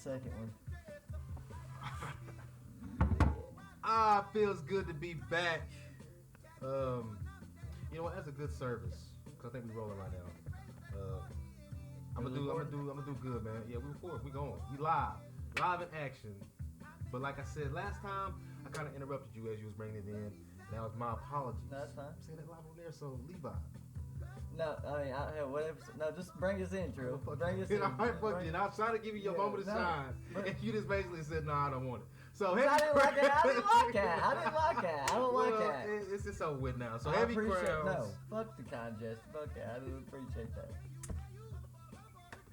second one. Feels good to be back. You know what? That's a good service because I think we rolling right now. I'm gonna do good, man. Yeah, we record. We going. We live in action. But like I said last time, I kind of interrupted you as you was bringing it in. That was my apologies. That's fine. I'm saying that live on there, so Levi. No, I mean, whatever. No, just bring us in, Drew. Bring us in. I was trying to give you your moment of shine, and you just basically said, "No, I don't want it." So I didn't like it. I didn't like that. It's just over with now. So I heavy appreciate crowds. No, fuck the contest. Fuck that. I do appreciate that.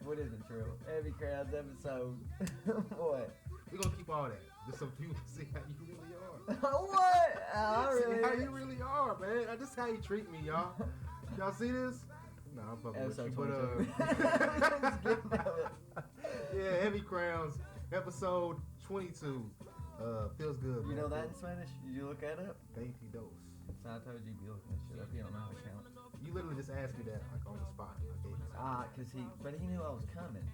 What is it, Drew? Heavy crowds episode. What? We're gonna keep all that, just so people can see how you really are. What? See how you really are, man. This is how you treat me, y'all. Y'all see this? Nah, I'm fucking with you, but yeah, Heavy Crowns, episode 22. Feels good. You know that in Spanish? Did you look that up? 22. So I told you you'd be looking that shit up. You don't know how to count. You literally just asked me that like on the spot. Cause he knew I was coming.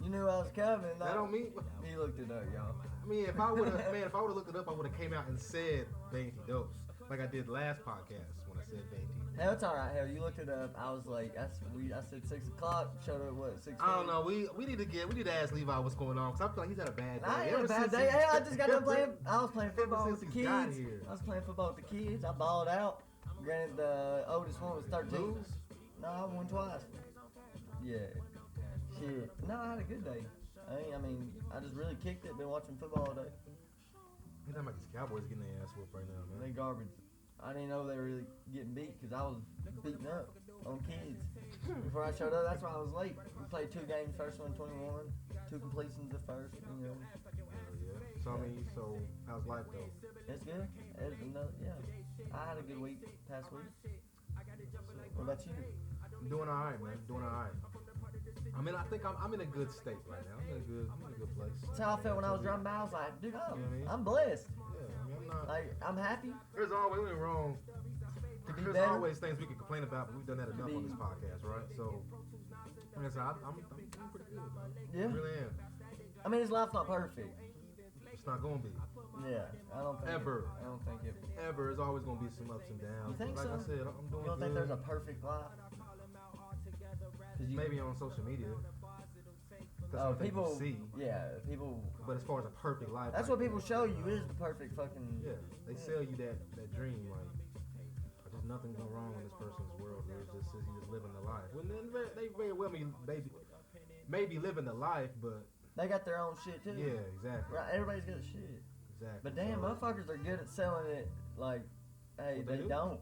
You knew I was coming. That don't mean. He looked it up, y'all. I mean, if I would have looked it up, I would have came out and said 22. Like I did last podcast when I said 22. Hell, it's alright. Hell, you looked it up. I was like, I said 6 o'clock. Showed up what 6. I don't know. We need to ask Levi what's going on because I feel like he's had a bad day. I ain't had a bad day. Hell, I just got done playing. I was playing football with the kids. I was playing football with the kids. I balled out. Granted, the oldest one was 13. Lose? No, I won twice. Yeah. Shit. No, I had a good day. I mean, I just really kicked it. Been watching football all day. You talking about these Cowboys getting their ass whooped right now, man? They garbage. I didn't know they were really getting beat because I was beating up on kids. Before I showed up, that's why I was late. We played 2 games, first one 21, 2 completions the first, you know. Yeah. So, I mean, how's life though? It's good. Yeah. I had a good week, past week. What about you? I'm doing alright, man. Doing alright. I think I'm in a good state right now. I'm in a good place. That's how I felt when I was driving by. I was like, dude, I'm blessed. Yeah, I mean, I'm not. Like, I'm happy. There's always nothing wrong. There's always things we can complain about, but we've done that enough on this podcast, right? So, like I said, I'm doing pretty good. Yeah. I really am. I mean, his life's not perfect. It's not gonna be. Yeah, I don't think ever. I don't think it. Ever. There's always gonna be some ups and downs. You think like so? I said, I'm doing. You don't think there's a perfect life? Maybe on social media. That's people see. Yeah, people. But as far as a perfect life, that's what people show you is the perfect fucking. Yeah, they sell you that dream like. There's nothing going wrong in this person's world. There's just he's just living the life. Well, then they very well may be living the life, but they got their own shit too. Yeah, exactly. Right, everybody's got shit. Exactly. But damn, motherfuckers are good at selling it. Like, hey, they don't.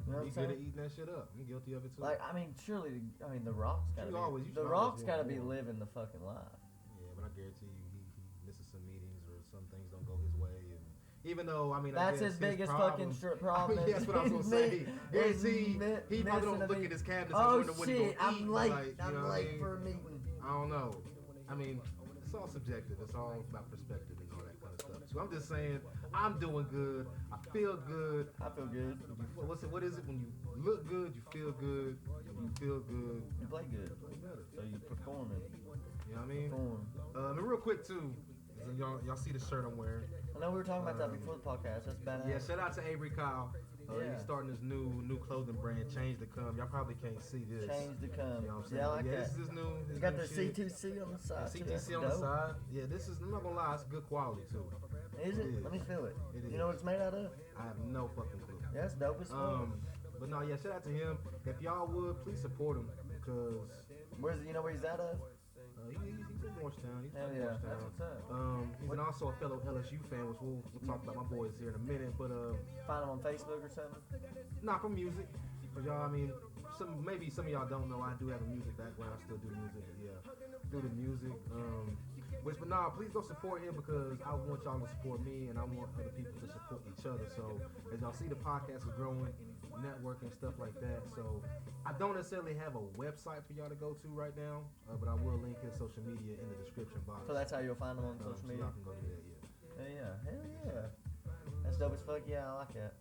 You know what I'm saying? Good at eating that shit up. I'm guilty of it too. Like, I mean, surely, the Rock's gotta be living the fucking life. Yeah, but I guarantee you, he misses some meetings or some things don't go his way, and even though that's his biggest fucking problem. I mean, that's what I was gonna say. He probably don't look at his cabinets and wonder what he's gonna eat. I'm late. I'm late for a meeting. I don't know. I mean, it's all subjective. It's all about perspective and all that kind of stuff. So I'm just saying, I'm doing good. I feel good. I feel good. What is it? When you look good, you feel good. When you feel good, you play good. You play better. So you perform it. You know what I mean? Perform. And real quick too, y'all see the shirt I'm wearing. I know we were talking about that before the podcast. That's badass. Yeah, shout out to Avery Kyle. He's starting this new clothing brand, Change to Come. Y'all probably can't see this. Change to Come. You know what I'm saying? Yeah, I like that. This is his new. It's got the CTC on the side. CTC on the side. Yeah, this is. I'm not gonna lie, it's good quality too. Is it? Let me feel it. It is. You know what it's made out of? I have no fucking clue. Yeah, it's dope as fuck. But no, yeah, shout out to him. If y'all would, please support him because. You know where he's out of? He's in Morristown. Hell yeah, that's what's up. He's also a fellow LSU fan, which we'll talk about my boys here in a minute. But find him on Facebook or something. Not for music. But y'all, I mean, maybe some of y'all don't know I do have a music background. I still do music. Yeah, do the music. But please go support him because I want y'all to support me and I want other people to support each other. So as y'all see, the podcast is growing, networking, stuff like that. So I don't necessarily have a website for y'all to go to right now, but I will link his social media in the description box. So that's how you'll find him on social media? So y'all can go do that, yeah. Hell yeah. That's dope as fuck. Yeah, I like that.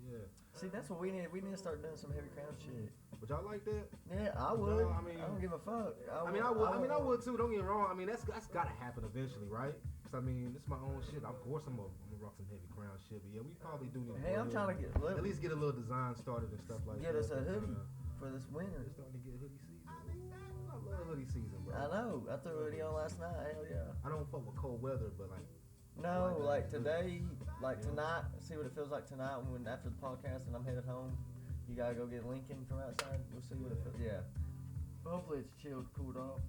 Yeah. See, that's what we need. We need to start doing some heavy crown shit. Would y'all like that? Yeah, I would. No, I don't give a fuck. I would too. Don't get me wrong. I mean, that's gotta happen eventually, right? Cause I mean, it's my own shit. Of course, I'm gonna rock some heavy crown shit. But yeah, we probably do need. Hey, I'm trying to get at least get a little design started and stuff like that. Get us a hoodie for this winter. It's starting to get hoodie season. I love hoodie season, bro. I know. I threw a hoodie on last night. Hell yeah. I don't fuck with cold weather, but like. No, like today, like tonight. See what it feels like tonight when after the podcast and I'm headed home. You gotta go get Lincoln from outside. We'll see what it feels. Yeah. Hopefully it's chilled, cooled off.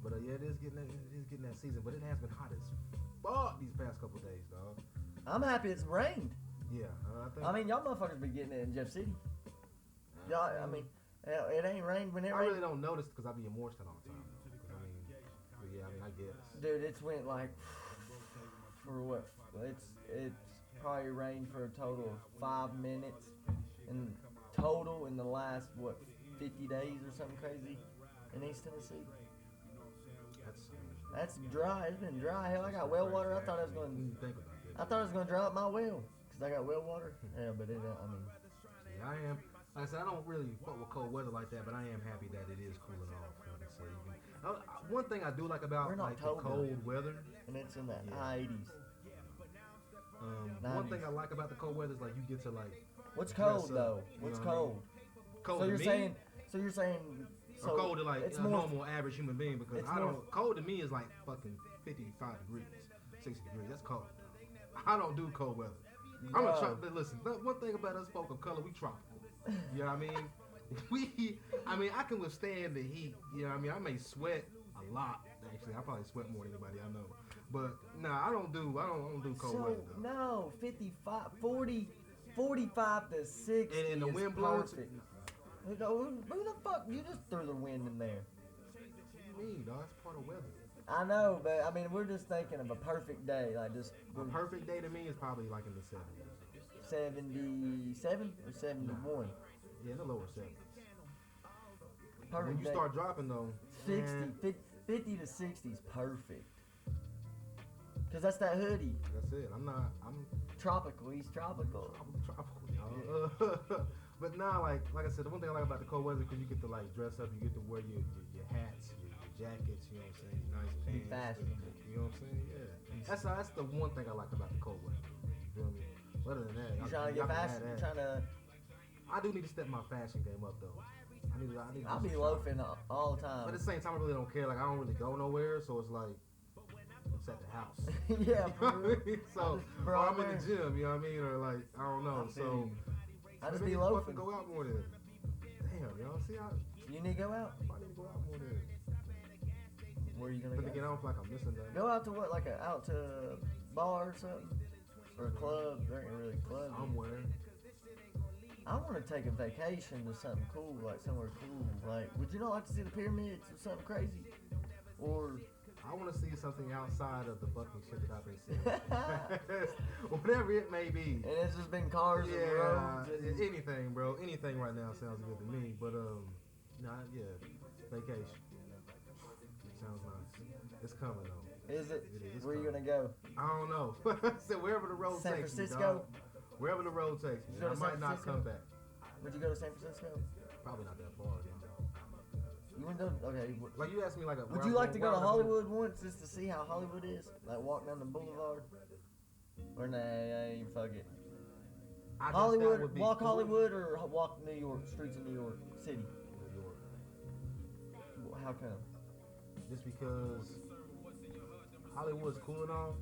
But yeah, it is getting that season. But it has been hot as fuck these past couple days, dog. I'm happy it's rained. Yeah, I mean, y'all motherfuckers be getting it in Jeff City. Y'all, I mean, it ain't rained whenever. I really don't notice because I be in Morristown all the time. I mean, but yeah, I mean, I guess. Dude, it's went like for what? It's probably rained for a total of 5 minutes, in total in the last 50 days or something crazy in East Tennessee. That's dry. It's been dry. Hell, I got well water. I thought I was gonna dry up my well because I got well water. Yeah, but it. I mean, yeah, I am. Like I said, I don't really fuck with cold weather like that, but I am happy that it is cooling off. One thing I do like about like the cold weather, and it's in the high 80s. One thing I like about the cold weather is like you get to like. What's cold though? What's cold? Cold so to you're me? saying. So you're saying. So or cold to like a normal average human being because I don't. Cold to me is like fucking 55 degrees, 60 degrees. That's cold. I don't do cold weather. No. I'm a tropical. Listen, one thing about us folk of color, we tropical. You know what I mean? I can withstand the heat. You know what I mean? I may sweat a lot. Actually, I probably sweat more than anybody I know. But nah, I don't do cold weather though. No, 55, 40, 45 to 60. And the wind blows. Who the fuck? You just threw the wind in there. What do you mean, dog? That's part of weather. I know, but I mean, we're just thinking of a perfect day, like just. A perfect day to me is probably like in the 70s. 77 or 71? Yeah, in the lower 70s. Perfect when you day. start dropping though, 50 to 60 is perfect. Cause that's that hoodie. That's it. I'm tropical. He's tropical. Tropical, y'all. But nah, like I said, the one thing I like about the cold weather is because you get to like dress up, you get to wear your hats, your jackets, you know what I'm saying, your nice pants. Fashionable. You know what I'm saying? Yeah. That's the one thing I like about the cold weather. You feel me? Other than that, you trying to get fashion? I do need to step my fashion game up though. I'll be loafing all the time. But at the same time, I really don't care. Like I don't really go nowhere, so it's like. It's at the house. Yeah, so or I'm in the gym, you know what I mean, or like I don't know. So I just be loafing. Go out more then. Damn, y'all see how you need to go out. I need to go out more then. Where are you gonna go? But again, I don't feel like I'm missing that. Go out to what, like out to a bar or something, or a club? There ain't really a club. Somewhere. I want to take a vacation to something cool, like somewhere cool. Like, would you not like to see the pyramids or something crazy? Or I want to see something outside of the fucking shit that I've been seeing. Whatever it may be. And it's just been cars and roads. And anything, bro. Anything right now sounds good to me. But, vacation. Sounds nice. It's coming, though. Is it? It is. Where are you going to go? I don't know. So wherever the road San takes Francisco? me, dog. Wherever the road takes me. I might not come back. Would you go to San Francisco? Probably not that far, though. You want to go? Okay. Like you asked me, like, would you like to go to Hollywood once just to see how Hollywood is? Like walk down the boulevard? Or nah, fuck it. Hollywood, walk cool. Hollywood or walk New York, streets of New York City? New York. How come? Just because Hollywood's cool and all,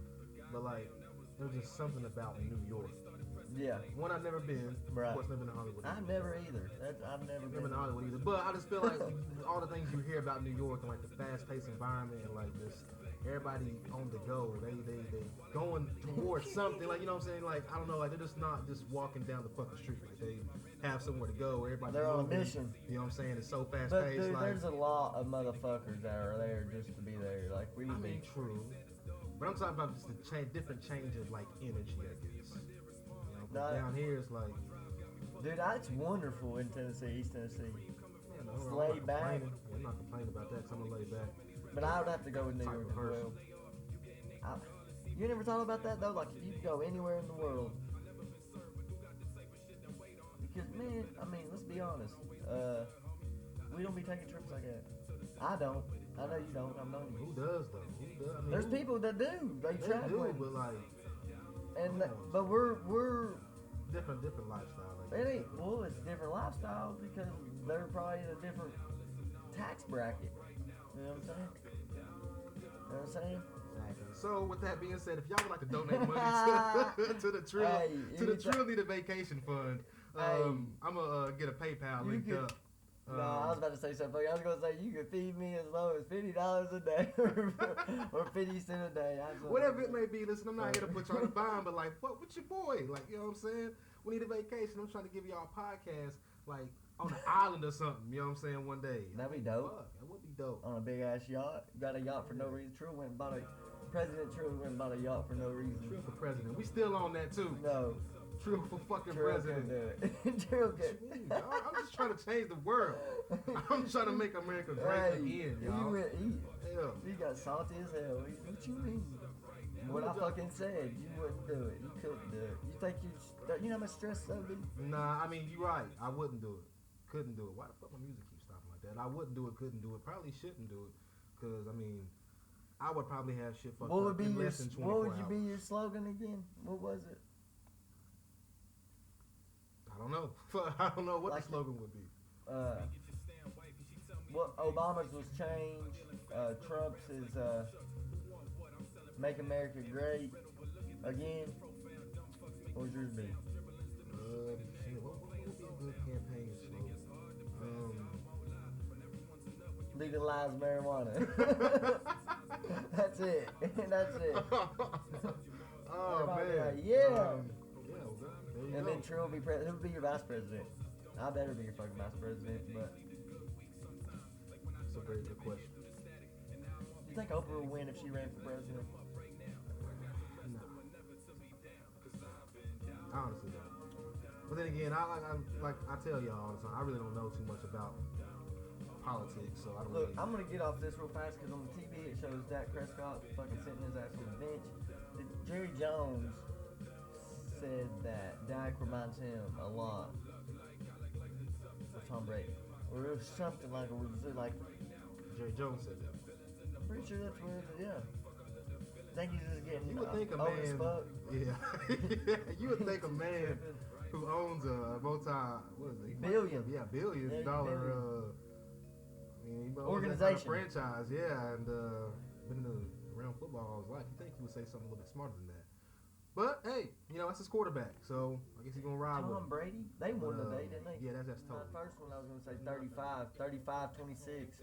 but like, there's just something about New York. Yeah. One, I've never been. Right. Of course, never been to Hollywood. I've never either. I've never been to Hollywood either. But I just feel like all the things you hear about New York and like the fast-paced environment and like this, everybody on the go. They going towards something. Like, you know what I'm saying? Like, I don't know. Like, they're just not just walking down the fucking street. Like, they have somewhere to go. Everybody's they're on moving, a mission. You know what I'm saying? It's so fast-paced. But dude, like, there's a lot of motherfuckers that are there just to be there. Like, we be true. But I'm talking about just a different change of like energy, I guess. Down here, it's like, dude, that's wonderful in Tennessee, East Tennessee. Yeah, no, it's laid back. I'm not complaining about that because I'm gonna lay back. But I would have to go with New York as well. You never thought about that though? Like if you could go anywhere in the world, I mean, let's be honest. We don't be taking trips like that. I don't. I know you don't. I'm knowing you. Who does though? Who does? I mean, There's people that do. They They travel. do, but like, But we're different lifestyle. Like, it ain't. Well, it's different lifestyles because they're probably in a different tax bracket. You know what I'm saying? You know what I'm saying? Exactly. So with that being said, if y'all would like to donate money to the Trill Hey, to the Trill Need a Vacation Fund, Hey. I'm gonna get a PayPal You linked could- up. No, I was about to say something. I was gonna say you could feed me as low as $50 a day or 50 cents a day. Whatever it may be, listen, I'm not here to put y'all in a bind, but like, fuck with your boy. Like, you know what I'm saying? We need a vacation. I'm trying to give y'all a podcast, like, on an island or something. You know what I'm saying? One day. That'd be dope. Fuck, that would be dope. On a big ass yacht. Got a yacht for no reason. True went and bought a President True went and bought a yacht for no reason. Trill for president. We still on that too. No. Trill for fucking True president. can do it. True can. Dog, I'm just trying to change the world. I'm trying to make America great again, y'all. Hell. You got salty as hell. What you mean? What I fucking said. You wouldn't do it. You couldn't do it. You think you know how much stress that would be? Nah, I mean, you're right. I wouldn't do it. Couldn't do it. Why the fuck my music keeps stopping like that? I wouldn't do it, couldn't do it. Probably shouldn't do it. Because, I mean, I would probably have shit fucked What up would be in your less than 24 What would hours. be your slogan again? What was it? I don't know. I don't know what Like the slogan would be. What Obama's was change. Trump's is make America great again. What would yours be? Shit, what would be a good campaign slogan? Legalize marijuana. That's it. That's it. Oh, Everybody man. like, yeah. Yeah, well, there you And go. then Trill will be president. Who will be your vice president? I better be your fucking vice president. But That's a very good question. you think Oprah will win if she ran for president? No. I honestly don't. But then again, I tell y'all all the time, I really don't know too much about politics, so I don't Look, really. I'm gonna get off this real fast because on the TV it shows Dak Prescott fucking sitting his ass on the bench. Jerry Jones said that Dak reminds him a lot of Tom Brady, or it was something like, or was it like? Jerry Jones said that. I'm pretty sure that's what it is. Yeah. Think he's just getting You would think a old as man. fuck. Yeah. You would think a man who owns a what is it? Billion. Yeah, billion Yeah, dollar. billion. I mean, he owns that kind of Organization. franchise, yeah, and been around football all his life. You think he would say something a little bit smarter than that? But hey, that's his quarterback, so I guess he's gonna ride with Tom him. Brady, they won today, didn't they? Yeah, that's My total. first one I was gonna say 35-26.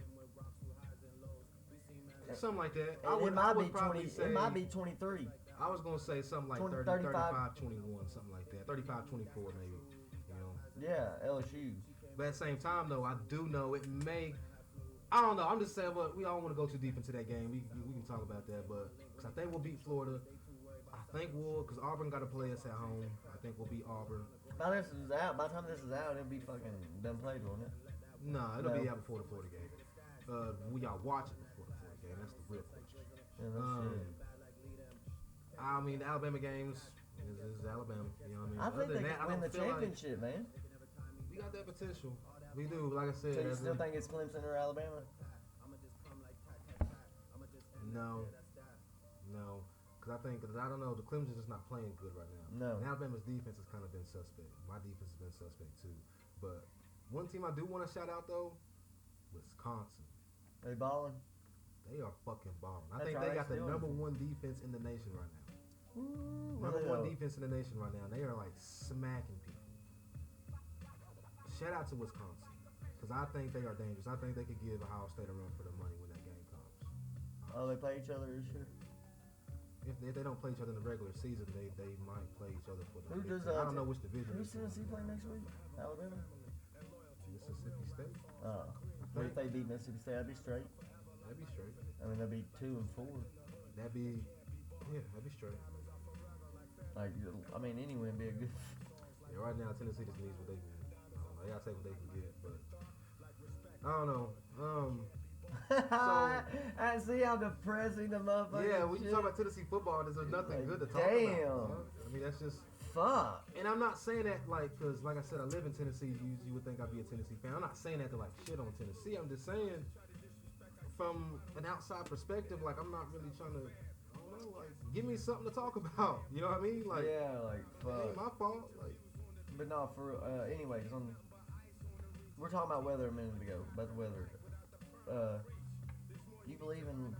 Something like that. It might be probably 20. say, It might be 23. I was gonna say something like 20, 30, 35. 35, 21, something like that. 35, 24 maybe. Yeah, LSU. But at the same time, though, I do know it may. I don't know. I'm just saying, but we don't want to go too deep into that game. We can talk about that, but because I think we'll beat Florida. I think we'll, because Auburn got to play us at home. I think we'll beat Auburn. By the time this is out, it'll be fucking done played, won't it? Nah, it'll No. be out before the Florida game. We got to watch it before the Florida game. That's the real question. Yeah, that's it. I mean, the Alabama games is Alabama. You know what I mean? I think Other they than that, could I win don't the feel like championship, man. we got that potential. We do. Like I said, So you as still in- think it's Clemson or Alabama? No. Because I don't know, the Clemson's just not playing good right now. No. And Alabama's defense has kind of been suspect. My defense has been suspect too. But one team I do want to shout out though, Wisconsin. They balling? They are fucking balling. I That's think right, they got the still. number one defense in the nation right now. Ooh, Number they one are. defense in the nation right now. They are like smacking people. Shout out to Wisconsin. Because I think they are dangerous. I think they could give Ohio State a run for their money when that game comes. Oh, they play each other this year? If they don't play each other in the regular season, they might play each other for the Who Big does, Ten. I don't know which division. Who's it's in. Tennessee play next week? Alabama? Mississippi State. Oh. What if they beat Mississippi State? That'd be straight. That'd be straight. I mean, they'll be 2 and 4. That'd be straight. Like, I mean, any win be a good. Yeah, right now Tennessee just needs what they can. They gotta take what they can get, but I don't know. I see how depressing the motherfucker. Yeah, when you shit. talk about Tennessee football, there's nothing Like, good to talk damn. about. I mean, that's just fuck. And I'm not saying that like, cause like I said, I live in Tennessee. You would think I'd be a Tennessee fan. I'm not saying that to like shit on Tennessee. I'm just saying from an outside perspective, like I'm not really trying to, I don't know, like give me something to talk about. You know what I mean? Like, yeah, like fuck. it ain't my fault. Like, but no, for anyways, we're talking about weather a minute ago. About the weather. You believe in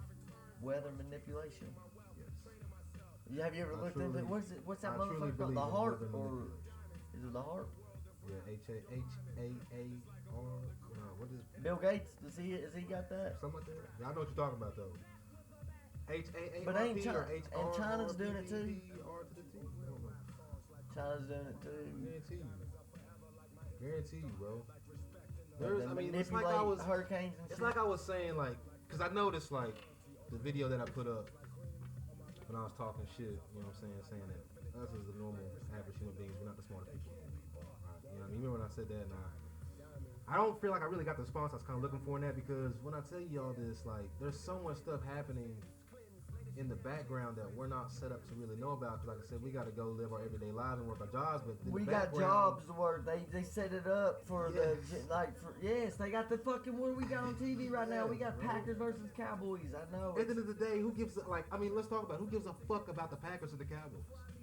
weather manipulation? yes. Have you ever looked into it? What's that I truly motherfucker called? believe The in harp, weather or manipulation. is it the harp? Yeah, HAAR. No, what is Bill Gates, has he got that? something like that? Yeah, I know what you're talking about though. HAARP But ain't China, or HR, and China's doing it too. R to the T. I don't know. China's doing it too. Guarantee you, bro. They I mean, it's manipulate like I was, hurricanes and it's shit. like I was saying, like, cause I noticed like the video that I put up when I was talking shit. You know what I'm saying that us as the normal average human beings, we're not the smartest people. Right? You know what I mean? Remember when I said that? And I don't feel like I really got the response I was kind of looking for in that, because when I tell you all this, like, there's so much stuff happening in the background that we're not set up to really know about. Cause like I said, we got to go live our everyday lives and work our jobs. But in We the got background- jobs to work. They set it up for yes, they got the fucking, what do we got on TV right now? We got bro. Packers versus Cowboys. I know. At the end of the day, who gives a, like? I mean, let's talk about who gives a fuck about the Packers or the Cowboys.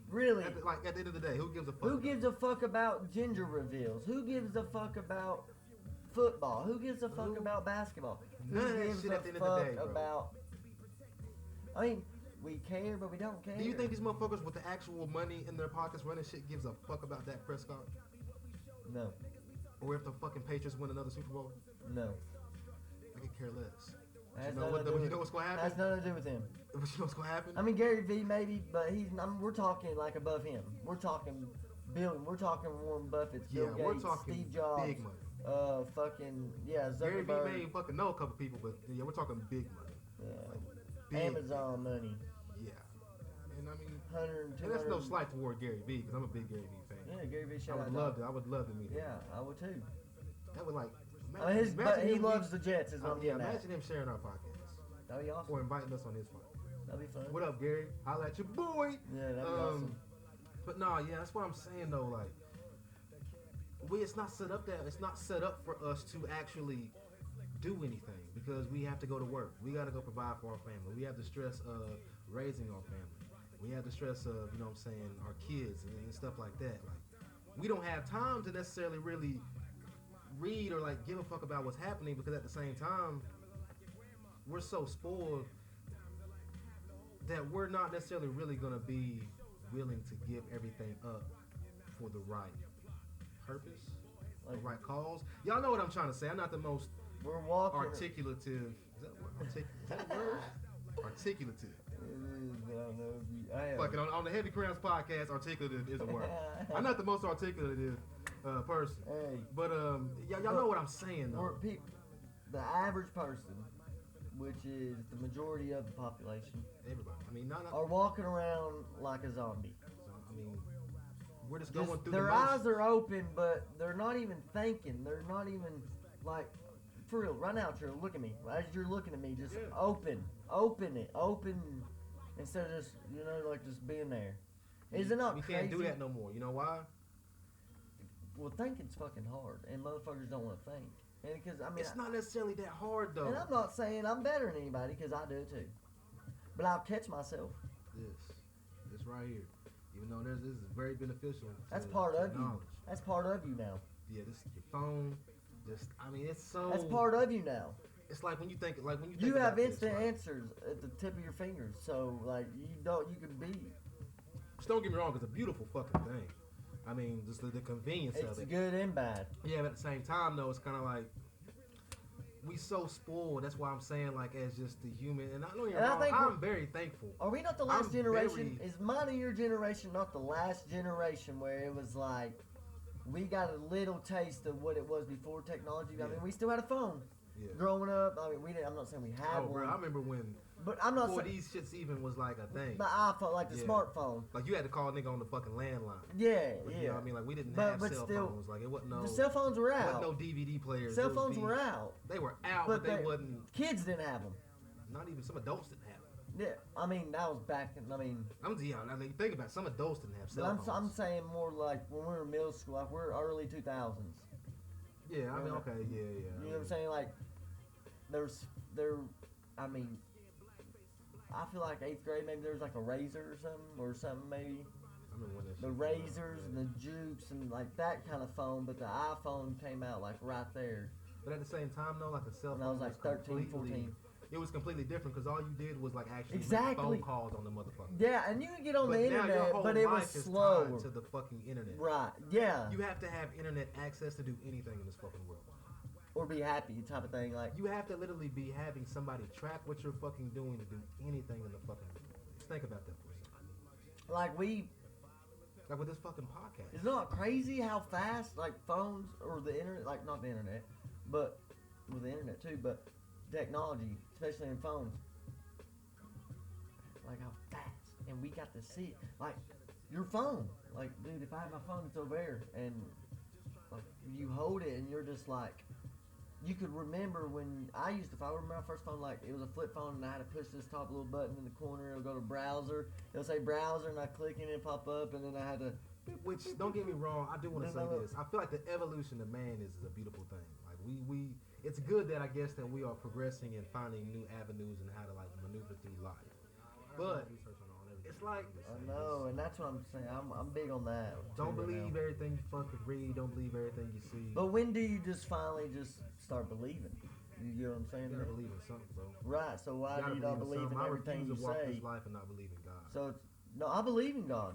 Really? At the end of the day, who gives a fuck? Who gives a fuck about gender reveals? Who gives a fuck about football? Who gives a fuck about basketball? Who None of that gives shit a at the end of the fuck day, bro. about? I mean, we care, but we don't care. Do you think these motherfuckers with the actual money in their pockets running shit gives a fuck about Dak Prescott? No, Or if the fucking Patriots win another Super Bowl? no. I could care less. Has You know nothing to do you with- know what's gonna Has happen? nothing to do with him. But you know what's gonna happen? I mean, Gary Vee maybe, but we're talking like above him. We're talking We're talking Warren Buffett, Bill yeah, we're Gates, talking Steve Jobs, big money. fucking yeah, Gary Vee Zuckerberg, may fucking know a couple people, but yeah, we're talking big money. Like, big. Amazon money, Yeah. And I mean, 100, and that's no slight toward Gary Vee, because I'm a big Gary Vee fan. Yeah, Gary Vee. I Shout would out. love to. I would love to meet him. Yeah, I would too. That would like. I mean, but he him loves the Jets. Is what I'm yeah, getting at. imagine him sharing our podcast That'd be awesome. or inviting us on his podcast. That'd be fun. What up, Gary? Holla at your boy. Yeah, that'd be awesome. But nah, yeah, that's what I'm saying though. Like, it's not set up for us to actually do anything, because we have to go to work. We got to go provide for our family. We have the stress of raising our family. We have the stress of, you know what I'm saying, our kids and stuff like that. Like, we don't have time to necessarily really read or like give a fuck about what's happening, because at the same time, we're so spoiled that we're not necessarily really gonna be willing to give everything up for the right purpose, the right cause. Y'all know what I'm trying to say. I'm not the most We're walking. articulative. Is that a word? Articulative. I don't know if you. I am. Fucking on the Heavy Crowns podcast, articulative is a word. I'm not the most articulative person, Hey, but y'all know what I'm saying though. the average person, which is the majority of the population, Everybody. I mean, not. are walking around like a zombie. I mean, we're just Just going through their the eyes motions. are open, but they're not even thinking. They're not even like, for real. Right now, Trill, look at me. As you're looking at me, just Yeah. open instead of just like just being there. Is it not We crazy? can't do that no more. You know why? Well, thinking's fucking hard, and motherfuckers don't want to think. And because I mean, It's not necessarily that hard though. and I'm not saying I'm better than anybody, because I do it too. But I'll catch myself. This right here. Even though this is very beneficial. That's to part of you. knowledge. That's part of you now. Yeah, this your phone. I mean, it's so. That's part of you now. It's like when you think, You have about this, instant right? answers at the tip of your fingers. So like you can be. Just don't get me wrong, it's a beautiful fucking thing. I mean, just the convenience It's of it. good and bad. Yeah, but at the same time though, it's kind of like we so spoiled. That's why I'm saying, like, as just the human. And I know you're And I wrong. think I'm very thankful. Are we not the last I'm generation? very- Is mine and your generation not the last generation where it was like we got a little taste of what it was before technology? I Yeah. mean, we still had a phone Yeah. growing up. I mean, we didn't. I'm not saying we had Oh, one, bro, I remember when but I'm not before saying these shits even was like a thing. the iPhone, like the Yeah. smartphone. Like you had to call a nigga on the fucking landline. Yeah, Like, yeah. You know what I mean? Like we didn't But- have but cell still, phones. Like it wasn't no. The cell phones were wasn't out. no DVD players. Cell Those phones be- were out. They were out, but they they- wasn't. Kids didn't have them. Not even some adults didn't have them. Yeah, I mean that was back in. I mean, I mean, think about it, some adults didn't have cell phones. I'm saying more like when we were in middle school, like we're early 2000s. Yeah, I mean, okay, yeah. You know what I'm saying? Like, I mean, I feel like 8th grade, maybe there was like a Razor or something maybe. I remember when the Razors and the Jukes and like that kind of phone, but the iPhone came out like right there. But at the same time, though, like a cell phone I was like 13, 14. It was completely different because all you did was like actually make phone calls on the motherfucker. Yeah, and you could get on the internet, now your whole but it was life is slow. tied to the fucking internet. Right, yeah. You have to have internet access to do anything in this fucking world. Or be happy, type of thing. Like you have to literally be having somebody track what you're fucking doing to do anything in the fucking world. Just think about that for a second. Like with this fucking podcast. It's not crazy how fast like phones or the internet, like not the internet, but with the internet too, but technology, especially in phones, like how fast, and we got to see it. Like your phone, like dude, if I have my phone, it's over there, and like you hold it, and you're just like, you could remember when I remember my first phone, like it was a flip phone, and I had to push this top little button in the corner. It'll go to browser. It'll say browser, and I click it and pop up, and then I had to. Which don't get me wrong, I do want to say this. I feel like the evolution of man is a beautiful thing. Like we it's good that I guess that we are progressing and finding new avenues and how to like maneuver through life. But it's like I know, and that's what I'm saying. I'm big on that. Don't believe everything you fucking read. Don't believe everything you see. But when do you just finally just start believing? You get what I'm saying? You gotta believe in something, bro. Right. So why do you not believe in everything you say? I refuse to walk this life and not believe in God. So no, I believe in God.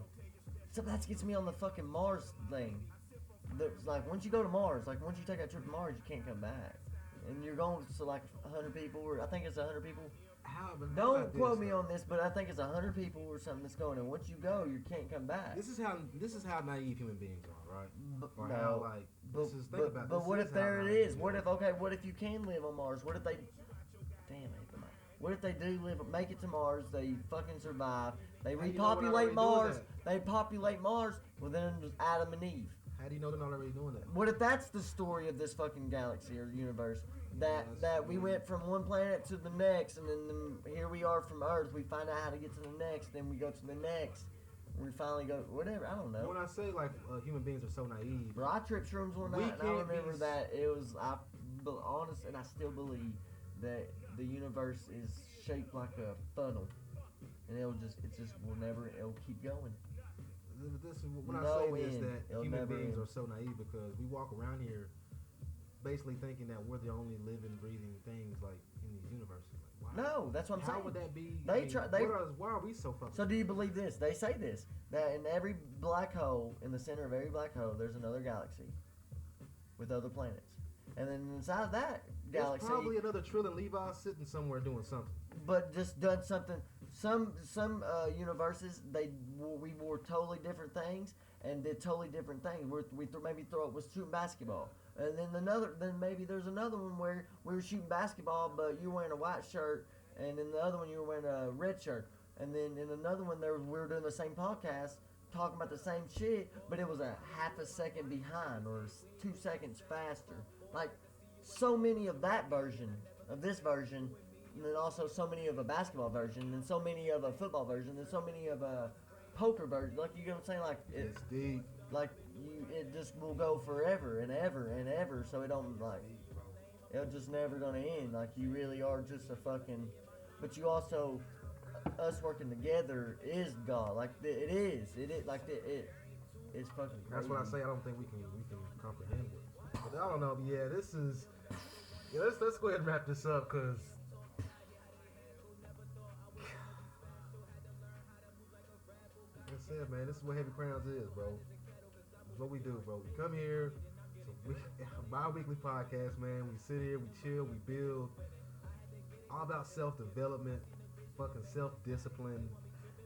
So that gets me on the fucking Mars thing. There's like once you go to Mars, like once you take that trip to Mars, you can't come back. And you're going to like 100 people, or I think it's 100 people. Don't quote me on this, but I think it's 100 people or something that's going. And once you go, you can't come back. This is how naive human beings are, right? But what if there it is? What if you can live on Mars? What if they? Damn it! What if they do make it to Mars? They fucking survive. They repopulate Mars. They populate Mars. Well, then there's Adam and Eve. How do you know they're not already doing that? What if that's the story of this fucking galaxy or universe? That we went from one planet to the next, and then here we are from Earth. We find out how to get to the next, then we go to the next. We finally go, whatever, I don't know. When I say, like, human beings are so naive. Bro, I tripped shrooms one night, and I remember that it was, honest, and I still believe that the universe is shaped like a funnel. And it'll keep going. When I say this, that human beings are so naive because we walk around here basically thinking that we're the only living, breathing things, like, in these universes. Like, wow. No, that's what I'm saying. How would that be? Why are we so fucking... So do you believe this? They say this, that in every black hole, in the center of every black hole, there's another galaxy with other planets. And then inside of that galaxy... There's probably another Trillion Levi sitting somewhere doing something. But just done something... Some universes, we wore totally different things and did totally different things. Was shooting basketball. And then maybe there's another one where we were shooting basketball, but you were wearing a white shirt, and in the other one you were wearing a red shirt. And then in another one we were doing the same podcast, talking about the same shit, but it was a half a second behind or 2 seconds faster. Like so many of that version of this version, and then also so many of a basketball version, and so many of a football version, and so many of a poker version. Like you know what I'm saying? Like it's deep. Like it just will go forever and ever and ever. So it don't like it's just never gonna end. Like you really are just a fucking. But you also, us working together is God. Like it is. It is like it. It's fucking crazy. That's what I say. I don't think we can comprehend it. But I don't know. Yeah, this is. Yeah, let's go ahead and wrap this up because. That's it, man. This is what Heavy Crowns is, bro. This is what we do, bro. We come here, bi-weekly podcast, man. We sit here, we chill, we build. All about self-development, fucking self-discipline,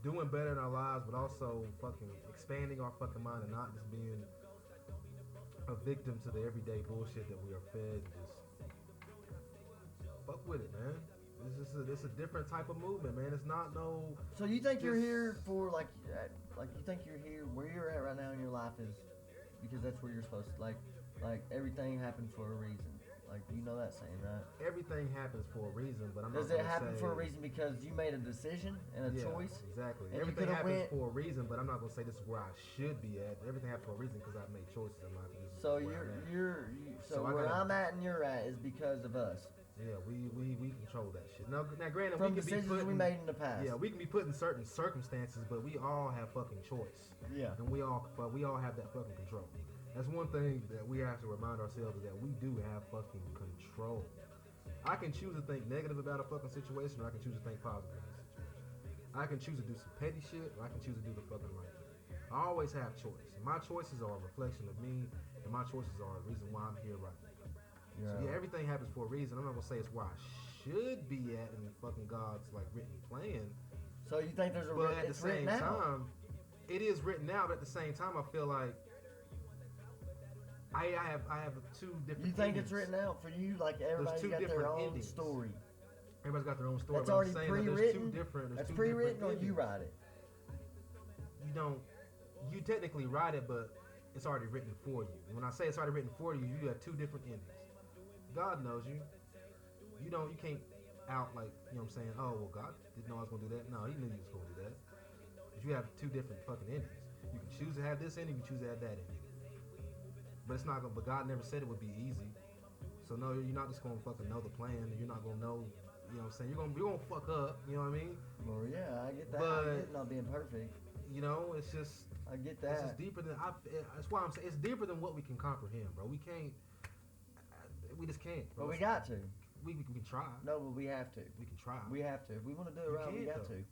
doing better in our lives, but also fucking expanding our fucking mind and not just being a victim to the everyday bullshit that we are fed. Just fuck with it, man. It's a different type of movement, man. It's not no. So you think you're here for like you think you're here where you're at right now in your life is because that's where you're supposed to like everything happened for a reason. Like, you know that saying, right? Everything happens for a reason, but I'm Does not it gonna happen say, for a reason because you made a decision and a choice? Exactly. And Everything happens went, for a reason, but I'm not gonna say this is where I should be at. Everything happens for a reason because I've made choices in life. And this so is where I'm at. so where I'm at and you're at is because of us. Yeah, we control that shit. Now granted, From we can decisions be put we made in the past. Yeah, we can be put in certain circumstances, but we all have fucking choice. Yeah. And we all have that fucking control. That's one thing that we have to remind ourselves is that we do have fucking control. I can choose to think negative about a fucking situation, or I can choose to think positive about a situation. I can choose to do some petty shit, or I can choose to do the fucking right thing. I always have choice. And my choices are a reflection of me, and my choices are the reason why I'm here right now. So yeah, everything happens for a reason. I'm not gonna say it's where I should be at in fucking God's like written plan. So you think there's a but at the same time, it is written out. But at the same time, I feel like I have two different. You think endings. it's written out for you? Like everybody's got their own endings. story. Everybody's got their own story. That's but already I'm saying pre-written. That there's two different. That's two pre-written, different or you write it. You don't. You technically write it, but it's already written for you. And when I say it's already written for you, you have two different endings. God knows you. You can't out like, you know what I'm saying, oh, well, God didn't know I was going to do that. No, he knew you was going to do that. But you have two different fucking endings. You can choose to have this ending, you can choose to have that ending. But it's not going to, but God never said it would be easy. So no, you're not just going to fucking know the plan. You're not going to know, you know what I'm saying, you're going to fuck up, you know what I mean? Well, yeah, I get that. I But, get not being perfect. You know, it's just, I get that. It's just deeper than, that's why I'm saying, it's deeper than what we can comprehend, bro. We can't. We just can't. Bro. But we got to. We can try. No, but we have to. We can try. We have to. If we want to do it right, we got to.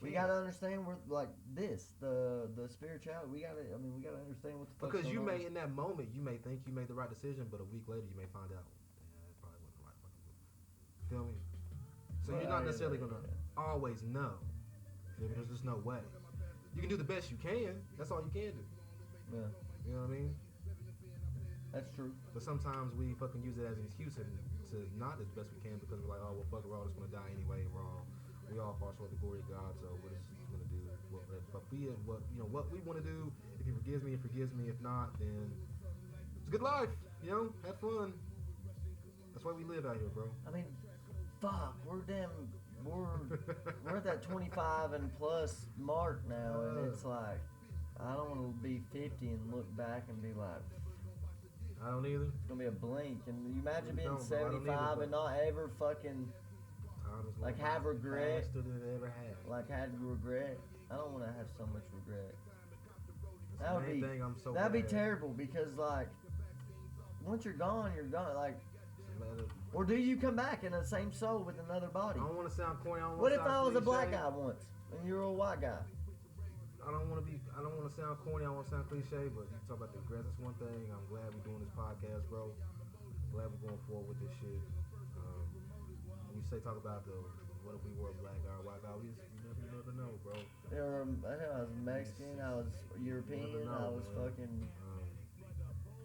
We got to understand we're like this, the spirituality. We got to. I mean, we got to understand what the fuck. Because you may, in that moment, you may think you made the right decision, but a week later, you may find out, that probably wasn't the right fucking move. Feel me? So you're not necessarily gonna always know. Feel me? There's just no way. You can do the best you can. That's all you can do. Yeah. You know what I mean? That's true. But sometimes we fucking use it as an excuse to not as best we can because we're like, oh, well, fuck, we're all just going to die anyway. We all fall short of the glory of God, so we're just going to do what the fuck we what we want to do. If he forgives me, he forgives me. If not, then it's a good life. You know, have fun. That's why we live out here, bro. I mean, fuck, we're at that 25 and plus mark now, and it's like, I don't want to be 50 and look back and be like, I don't either. It's gonna be a blink, and you imagine being don't, 75 and not ever fucking like have regret. Faster than it ever had. Like had regret. I don't want to have so much regret. That's That'd be terrible because like once you're gone, you're gone. Like, or do you come back in the same soul with another body? I don't want to sound corny. What if I was a black guy once and you're a white guy? I don't want to sound corny. I don't want to sound cliche, but you talk about the regrets. That's one thing. I'm glad we're doing this podcast, bro. Glad we're going forward with this shit. When you talk about what if we were a black guy or white guy, you never know, bro. I was Mexican, I was European, I was fucking.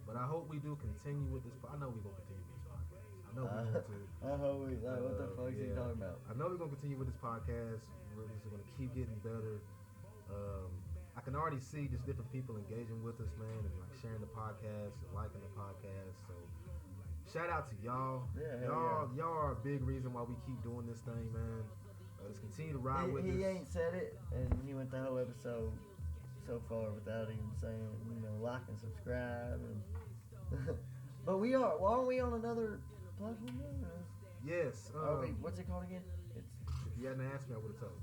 But I hope we do continue with this. I know we're gonna continue with this podcast. I know we're going to. I hope we. Like, what the fuck are you talking about? I know we're gonna continue with this podcast. We're just gonna keep getting better. I can already see just different people engaging with us, man, and like sharing the podcast and liking the podcast. So shout out to y'all. Y'all are a big reason why we keep doing this thing, man. Let's continue to ride with us. He ain't said it, and he went the whole episode so far without even saying, like and subscribe. And but we are. Well, aren't we on another platform now? Yes. What's it called again? If you hadn't asked me, I would have told you.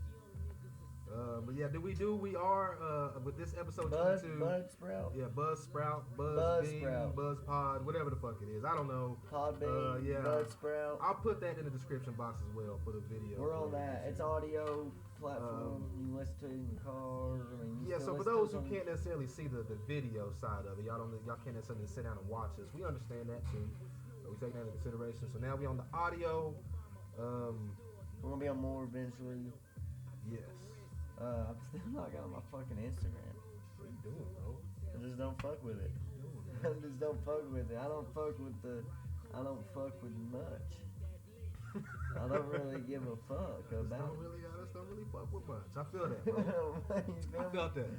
But yeah, we are with this episode 22. Buzzsprout. Yeah, Buzzsprout, Buzzbeam, Buzzpod, whatever the fuck it is. I don't know. Podbean, yeah. Buzzsprout. I'll put that in the description box as well for the video. We're on that. It's audio platform. You can listen to it in your car. Yeah, so for those who can't necessarily see the video side of it, y'all can't necessarily sit down and watch us. We understand that too. We take that into consideration. So now we on the audio. We're gonna be on more eventually. Yes. I'm still not got on my fucking Instagram. What are you doing, bro? I just don't fuck with it. I just don't fuck with it. I don't fuck with much. I don't really give a fuck about it. I just don't really fuck with much. I feel that, bro. I felt that.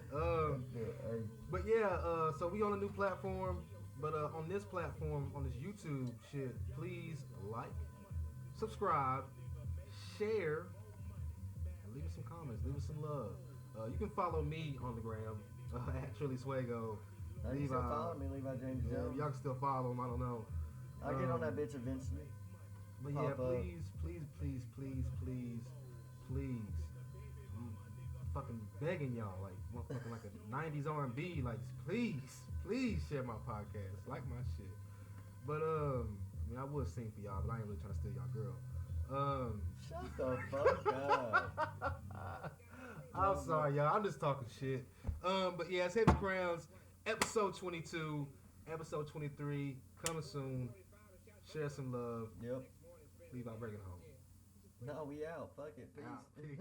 But yeah, so we on a new platform. But on this platform, on this YouTube shit, please like, subscribe, share, and leave us some comments. Leave us some love. You can follow me on the gram at Trilly Swago. You can still follow me, Levi James Jones. Y'all can still follow him. I don't know. I'll get on that bitch eventually. But yeah, please. I'm fucking begging y'all, like motherfucking like a 90s R&B, like please share my podcast, like my shit. But I mean, I would sing for y'all, but I ain't really trying to steal y'all girl. Shut the fuck up. I'm sorry, y'all. I'm just talking shit. But yeah, it's Heavy Crowns, episode 22, episode 23, coming soon. Share some love. Yep. Leave out breaking home. No, we out. Fuck it. Peace. Out. Peace.